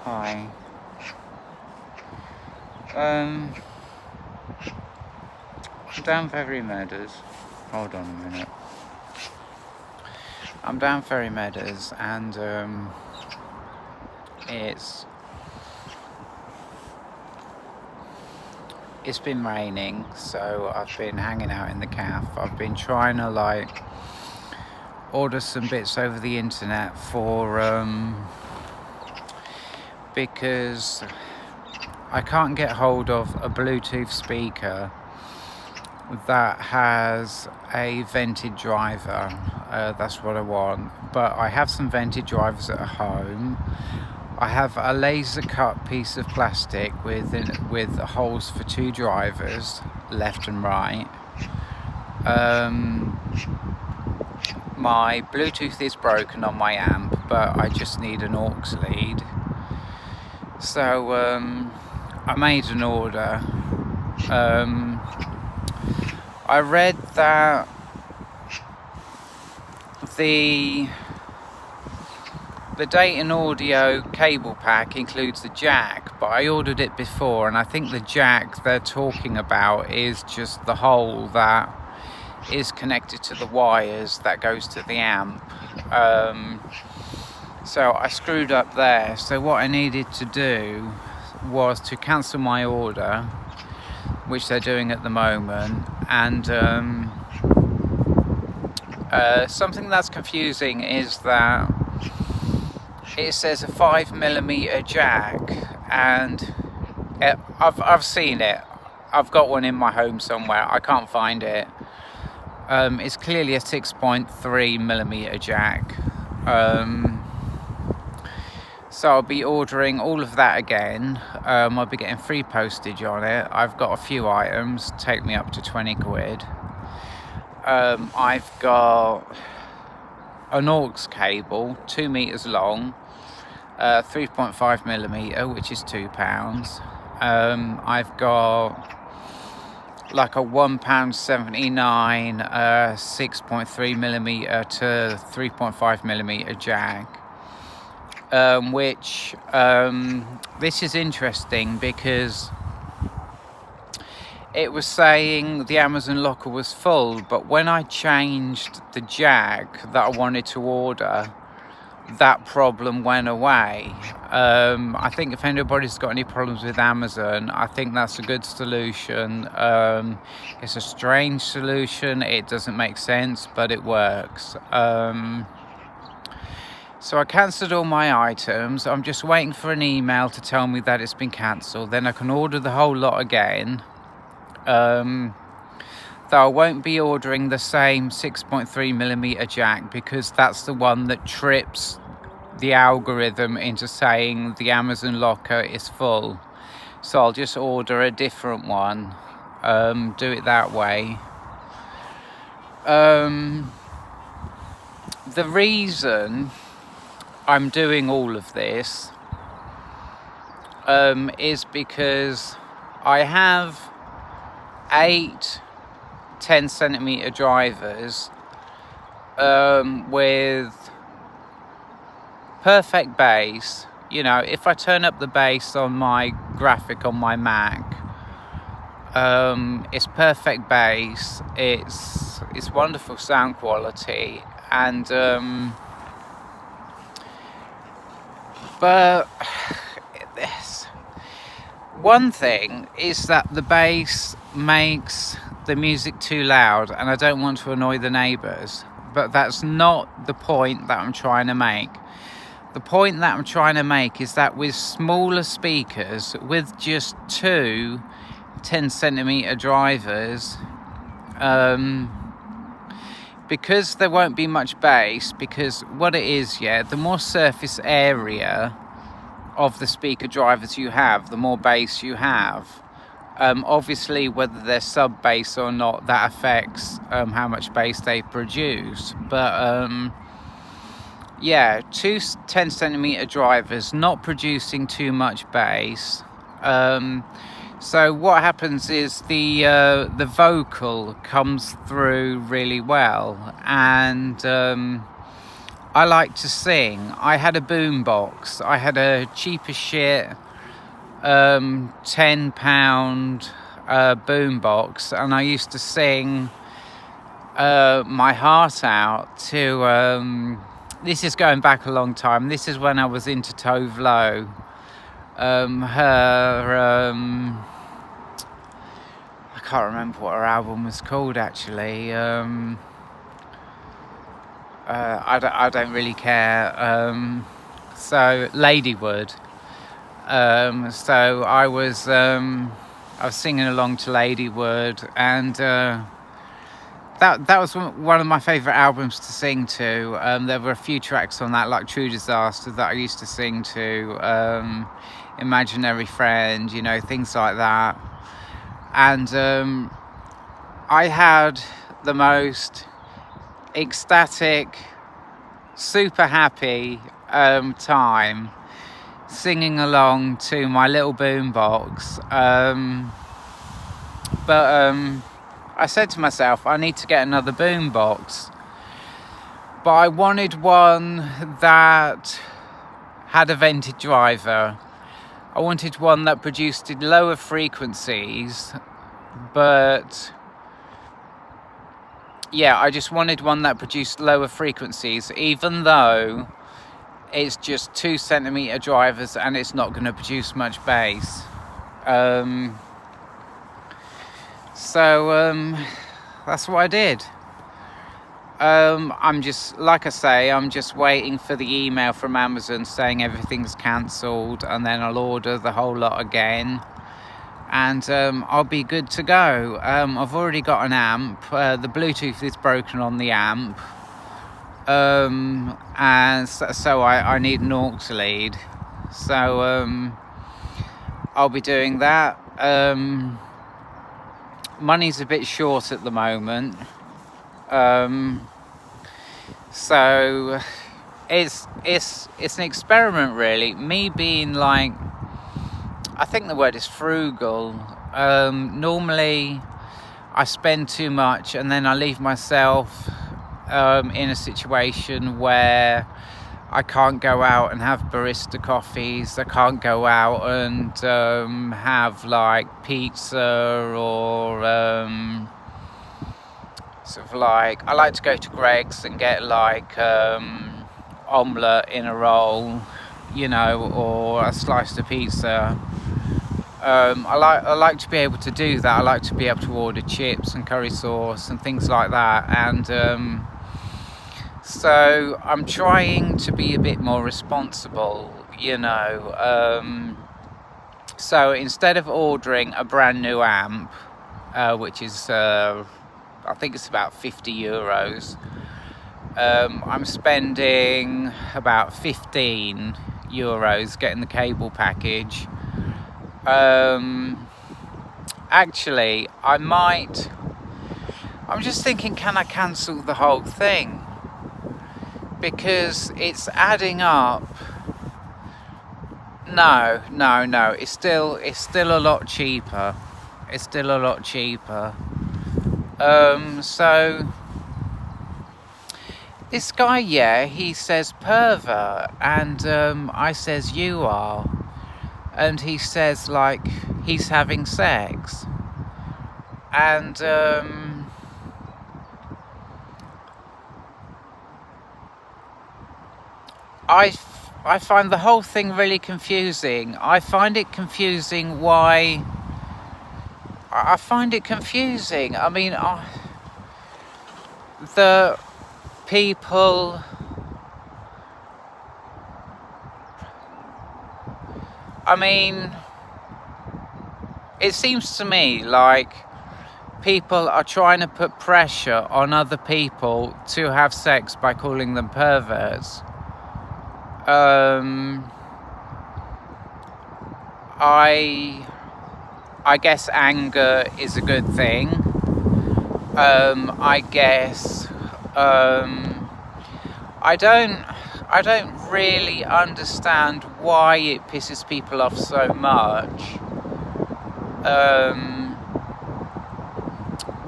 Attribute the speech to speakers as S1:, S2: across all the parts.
S1: Hi. I'm down Ferry Meadows. Hold on a minute. I'm down Ferry Meadows and it's been raining, so I've been hanging out in the cafe. I've been trying to order some bits over the internet for because I can't get hold of a Bluetooth speaker that has a vented driver. That's what I want, but I have some vented drivers at home. I have a laser cut piece of plastic with holes for two drivers, left and right. My Bluetooth is broken on my amp, but I just need an aux lead. So I made an order. I read that the Dayton Audio cable pack includes the jack, but I ordered it before, and I think the jack they're talking about is just the hole that is connected to the wires that goes to the amp. So I screwed up there. So what I needed to do was to cancel my order, which they're doing at the moment, and something that's confusing is that it says a 5mm jack, and I've seen it. I've got one in my home somewhere. I can't find it. It's clearly a 6.3mm jack. So I'll be ordering all of that again. I'll be getting free postage on it. I've got a few items, take me up to 20 quid. I've got an aux cable, 2 meters long, 3.5mm, which is £2. I've got like a £1.79 6.3mm to 3.5mm jack. Which this is interesting because it was saying the Amazon locker was full, but when I changed the jack that I wanted to order, that problem went away. I think if anybody's got any problems with Amazon, I think that's a good solution. It's a strange solution. It doesn't make sense, but it works. So I cancelled all my items. I'm just waiting for an email to tell me that it's been cancelled. Then I can order the whole lot again. Though I won't be ordering the same 6.3mm jack, because that's the one that trips the algorithm into saying the Amazon locker is full. So I'll just order a different one. Do it that way. The reason I'm doing all of this is because I have 8 10cm drivers with perfect bass. You know, if I turn up the bass on my graphic on my Mac, it's perfect bass. It's wonderful sound quality, and but this one thing is that the bass makes the music too loud, and I don't want to annoy the neighbours. But that's not the point that I'm trying to make. The point that I'm trying to make is that with smaller speakers, with just 2 10cm drivers, because there won't be much bass, because what it is, the more surface area of the speaker drivers you have, the more bass you have. Obviously, whether they're sub bass or not, that affects how much bass they produce. But 2 10cm drivers not producing too much bass. So what happens is the vocal comes through really well, and I like to sing. I had a boombox. I had a cheap as shit £10 boombox, and I used to sing my heart out to. This is going back a long time. This is when I was into Tove Lo. I can't remember what her album was called actually. I don't really care. So Ladywood. So I was singing along to Ladywood, and that was one of my favourite albums to sing to. There were a few tracks on that, like True Disaster, that I used to sing to, Imaginary Friend, you know, things like that. And I had the most ecstatic, super happy time singing along to my little boombox. But I said to myself, I need to get another boombox. But I wanted one that had a vented driver. I wanted one that produced lower frequencies, but yeah, I just wanted one that produced lower frequencies, even though it's just 2 centimeter drivers and it's not going to produce much bass. So that's what I did. I'm just, like I say, I'm just waiting for the email from Amazon saying everything's cancelled, and then I'll order the whole lot again, and I'll be good to go. I've already got an amp. The Bluetooth is broken on the amp, and so I need an aux lead. So I'll be doing that. Money's a bit short at the moment. So it's an experiment, really. Me being like, I think the word is frugal. Normally I spend too much and then I leave myself in a situation where I can't go out and have barista coffees. I can't go out and have like pizza or sort of like, I like to go to Greggs and get like omelette in a roll, you know, or a slice of pizza. I like to be able to do that. I like to be able to order chips and curry sauce and things like that. And so I'm trying to be a bit more responsible, you know. So instead of ordering a brand new amp, which is I think it's about €50, I'm spending about €15 getting the cable package. Actually, I'm just thinking, can I cancel the whole thing? Because it's adding up. No, it's still a lot cheaper. It's still a lot cheaper. So this guy, yeah, he says pervert, and I says you are, and he says like he's having sex, and I find the whole thing really confusing. I find it confusing why. I find it confusing. I mean, the people. I mean, it seems to me like people are trying to put pressure on other people to have sex by calling them perverts. I guess anger is a good thing. I guess I don't really understand why it pisses people off so much.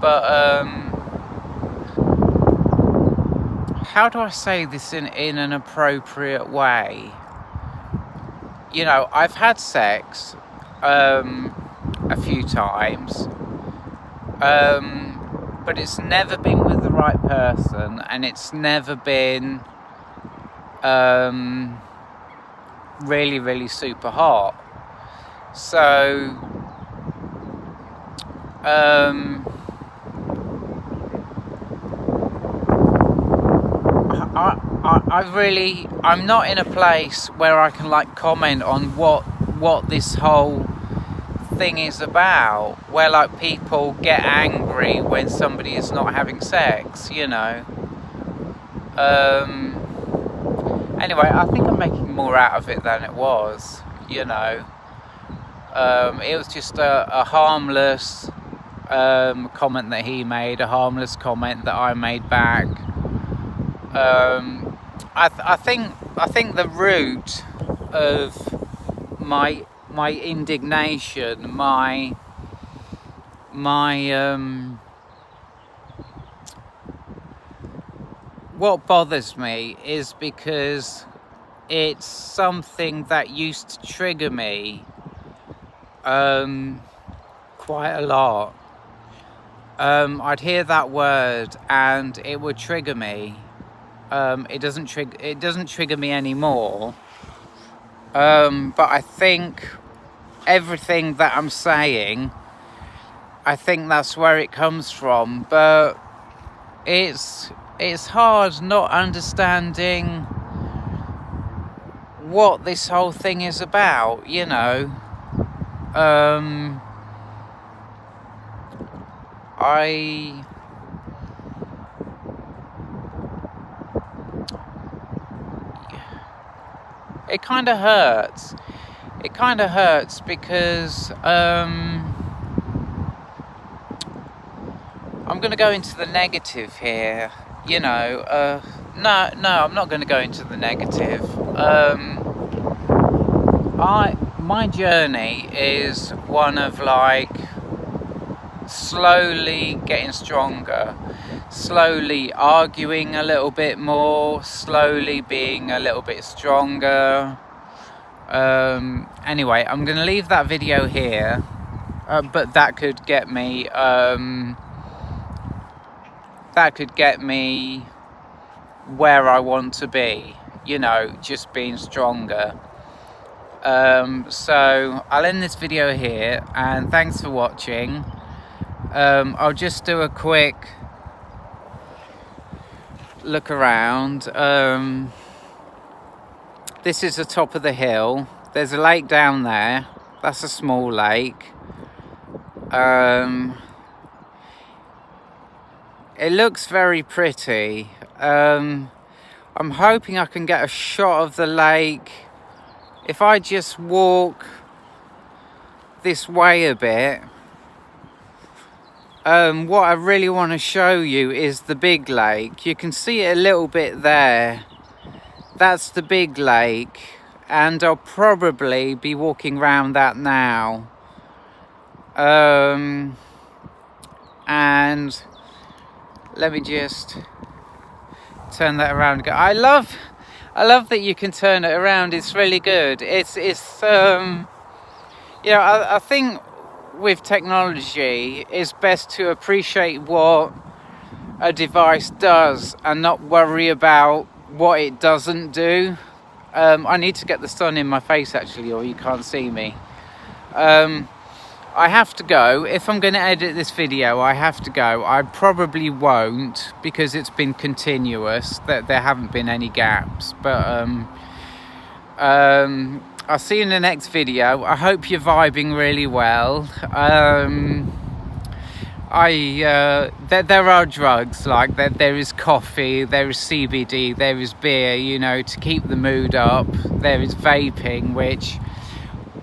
S1: But how do I say this in an appropriate way? You know, I've had sex a few times, but it's never been with the right person, and it's never been really, really super hot. So I'm not in a place where I can like comment on what this whole thing is about, where like people get angry when somebody is not having sex, you know. Anyway, I think I'm making more out of it than it was, you know. It was just a harmless comment that he made, a harmless comment that I made back. I think the root of my indignation, my what bothers me is because it's something that used to trigger me quite a lot. I'd hear that word and it would trigger me. It doesn't trigger me anymore. But I think everything that I'm saying, I think that's where it comes from. But it's hard not understanding what this whole thing is about, you know. It kind of hurts. It kind of hurts because I'm going to go into the negative here, you know. No, I'm not going to go into the negative. My journey is one of like slowly getting stronger, slowly arguing a little bit more, slowly being a little bit stronger. Anyway, I'm going to leave that video here, but that could get me where I want to be, you know, just being stronger. So I'll end this video here, and thanks for watching. I'll just do a quick look around. This is the top of the hill. There's a lake down there. That's a small lake. It looks very pretty. I'm hoping I can get a shot of the lake. If I just walk this way a bit, what I really want to show you is the big lake. You can see it a little bit there. That's the big lake, and I'll probably be walking around that now. And let me just turn that around and go. I love that you can turn it around. It's really good. It's you know, I think with technology, it's best to appreciate what a device does and not worry about what it doesn't do. I need to get the sun in my face actually, or you can't see me. I have to go. If I'm going to edit this video, I have to go. I probably won't, because it's been continuous, that there haven't been any gaps. But I'll see you in the next video. I hope you're vibing really well. There are drugs, like there is coffee, there is CBD, there is beer, you know, to keep the mood up. There is vaping, which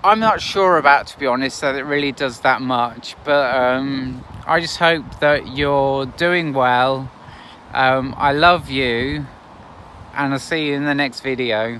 S1: I'm not sure about, to be honest, that it really does that much. But I just hope that you're doing well. I love you, and I'll see you in the next video.